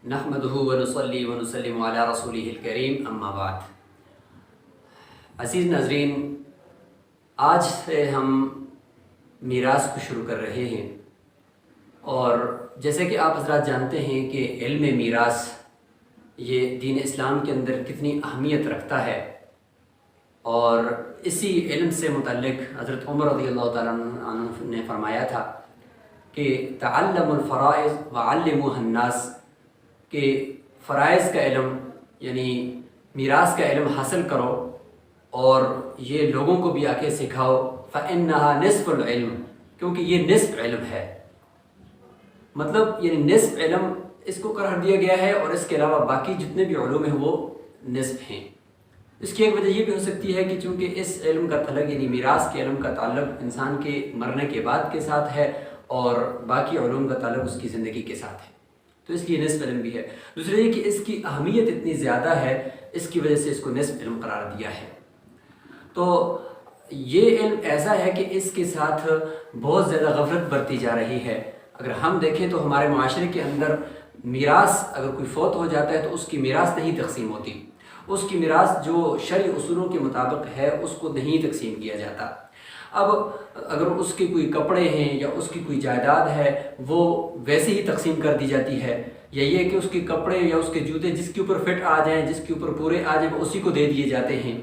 نحمدہ ونصلی ونسلم علی رسولہ الکریم اما بعد۔ عزیز ناظرین، آج سے ہم میراث کو شروع کر رہے ہیں، اور جیسے کہ آپ حضرات جانتے ہیں کہ علم میراث یہ دین اسلام کے اندر کتنی اہمیت رکھتا ہے، اور اسی علم سے متعلق حضرت عمر رضی اللہ تعالیٰ عنہ نے فرمایا تھا کہ تعلموا الفرائض وعلموها الناس، کہ فرائض کا علم یعنی میراث کا علم حاصل کرو اور یہ لوگوں کو بھی آ کے سکھاؤ، فإنها نصف العلم، کیونکہ یہ نصف علم ہے۔ مطلب یعنی نصف علم اس کو قرار دیا گیا ہے، اور اس کے علاوہ باقی جتنے بھی علوم ہیں وہ نصف ہیں۔ اس کی ایک وجہ یہ بھی ہو سکتی ہے کہ چونکہ اس علم کا تعلق یعنی میراث کے علم کا تعلق انسان کے مرنے کے بعد کے ساتھ ہے، اور باقی علوم کا تعلق اس کی زندگی کے ساتھ ہے، تو اس لیے نصف علم بھی ہے۔ دوسرا یہ کہ اس کی اہمیت اتنی زیادہ ہے، اس کی وجہ سے اس کو نصف علم قرار دیا ہے۔ تو یہ علم ایسا ہے کہ اس کے ساتھ بہت زیادہ غفلت برتی جا رہی ہے۔ اگر ہم دیکھیں تو ہمارے معاشرے کے اندر میراث، اگر کوئی فوت ہو جاتا ہے تو اس کی میراث نہیں تقسیم ہوتی، اس کی میراث جو شرعی اصولوں کے مطابق ہے اس کو نہیں تقسیم کیا جاتا۔ اب اگر اس کے کوئی کپڑے ہیں یا اس کی کوئی جائیداد ہے وہ ویسے ہی تقسیم کر دی جاتی ہے، یا یہ کہ اس کے کپڑے یا اس کے جوتے جس کے اوپر فٹ آ جائیں، جس کے اوپر پورے آ جائیں، اسی کو دے دیے جاتے ہیں۔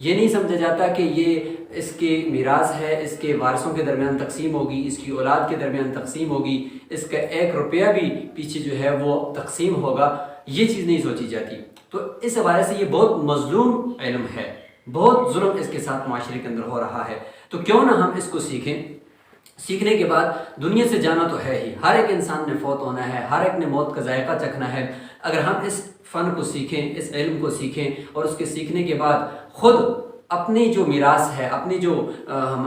یہ نہیں سمجھا جاتا کہ یہ اس کے میراث ہے، اس کے وارثوں کے درمیان تقسیم ہوگی، اس کی اولاد کے درمیان تقسیم ہوگی، اس کا 1 روپیہ بھی پیچھے جو ہے وہ تقسیم ہوگا، یہ چیز نہیں سوچی جاتی۔ تو اس حوالے سے یہ بہت مظلوم علم ہے، بہت ظلم اس کے ساتھ معاشرے کے اندر ہو رہا ہے۔ تو کیوں نہ ہم اس کو سیکھیں؟ سیکھنے کے بعد دنیا سے جانا تو ہے ہی، ہر ایک انسان نے فوت ہونا ہے، ہر ایک نے موت کا ذائقہ چکھنا ہے۔ اگر ہم اس فن کو سیکھیں، اس علم کو سیکھیں، اور اس کے سیکھنے کے بعد خود اپنی جو میراث ہے، اپنی جو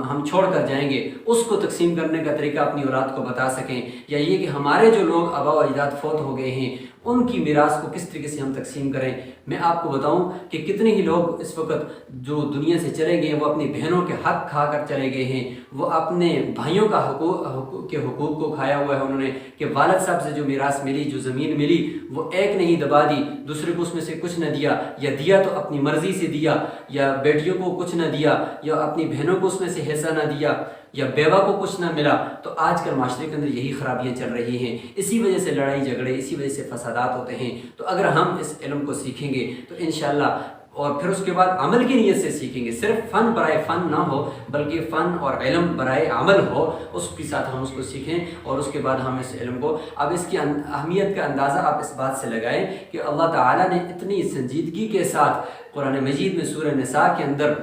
ہم چھوڑ کر جائیں گے اس کو تقسیم کرنے کا طریقہ اپنی اولاد کو بتا سکیں، یا یہ کہ ہمارے جو لوگ آباء و اجداد فوت ہو گئے ہیں ان کی میراث کو کس طریقے سے ہم تقسیم کریں۔ میں آپ کو بتاؤں کہ کتنے ہی لوگ اس وقت جو دنیا سے چلے گئے ہیں وہ اپنی بہنوں کے حق کھا کر چلے گئے ہیں، وہ اپنے بھائیوں کا حقوق کو کھایا ہوا ہے انہوں نے، کہ والد صاحب سے جو میراث ملی، جو زمین ملی، وہ ایک نہیں دبا دی، دوسرے کو اس میں سے کچھ نہ دیا، یا دیا تو اپنی مرضی سے دیا، یا بیٹیوں کو کچھ نہ دیا، یا اپنی بہنوں کو اس میں سے حصہ نہ دیا، یا بیوہ کو کچھ نہ ملا۔ تو آج کل معاشرے کے اندر یہی خرابیاں چل رہی ہیں، اسی وجہ سے لڑائی جھگڑے، اسی وجہ سے فسادات ہوتے ہیں۔ تو اگر ہم اس علم کو سیکھیں گے تو انشاءاللہ، اور پھر اس کے بعد عمل کی نیت سے سیکھیں گے، صرف فن برائے فن نہ ہو بلکہ فن اور علم برائے عمل ہو، اس کے ساتھ ہم اس کو سیکھیں، اور اس کے بعد ہم اس علم کو، اب اس کی اہمیت کا اندازہ آپ اس بات سے لگائیں کہ اللہ تعالیٰ نے اتنی سنجیدگی کے ساتھ قرآن مجید میں سورہ نساء کے اندر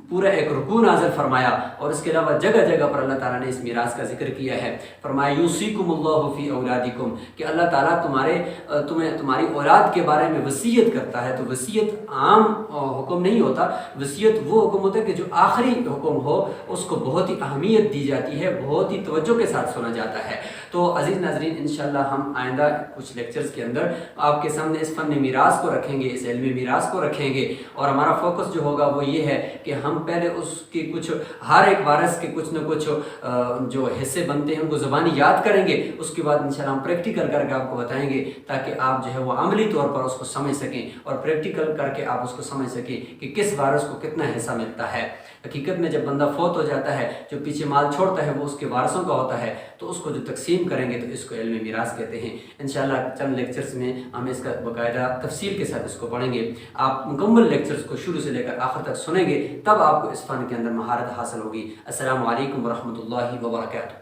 پورا ایک رکوع نازل فرمایا، اور اس کے علاوہ جگہ جگہ پر اللہ تعالیٰ نے اس میراث کا ذکر کیا ہے۔ فرمایا یوصیکم اللہ فی اولادکم، کہ اللہ تعالیٰ تمہیں تمہاری اولاد کے بارے میں وصیت کرتا ہے۔ تو وصیت عام حکم نہیں ہوتا، وصیت وہ حکم ہوتا ہے کہ جو آخری حکم ہو اس کو بہت ہی اہمیت دی جاتی ہے، بہت ہی توجہ کے ساتھ سنا جاتا ہے۔ تو عزیز ناظرین، انشاءاللہ ہم آئندہ کچھ لیکچرز کے اندر آپ کے سامنے اس فن میراث کو رکھیں گے، اس علم میراث کو رکھیں گے، اور ہمارا فوکس جو ہوگا وہ یہ ہے کہ ہم پہلے اس کے کچھ، ہر ایک وارث کے کچھ نہ کچھ جو حصے بنتے ہیں ان کو زبانی یاد کریں گے، اس کے بعد انشاءاللہ ہم پریکٹیکل کر کے آپ کو بتائیں گے، تاکہ آپ جو ہے وہ عملی طور پر اس کو سمجھ سکیں، اور پریکٹیکل کر کے آپ اس کو سمجھ سکیں کہ کس وارث کو کتنا حصہ ملتا ہے۔ حقیقت میں جب بندہ فوت ہو جاتا ہے، جو پیچھے مال چھوڑتا ہے وہ اس کے وارثوں کا ہوتا ہے، تو اس کو جو تقسیم کریں گے تو اس کو علم میراث کہتے ہیں۔ انشاءاللہ چند لیکچرز میں ہم اس کا باقاعدہ تفصیل کے ساتھ اس کو پڑھیں گے۔ آپ مکمل لیکچرز کو شروع سے لے کر آخر تک سنیں گے، تب آپ کو اس فن کے اندر مہارت حاصل ہوگی۔ السلام علیکم ورحمۃ اللہ وبرکاتہ۔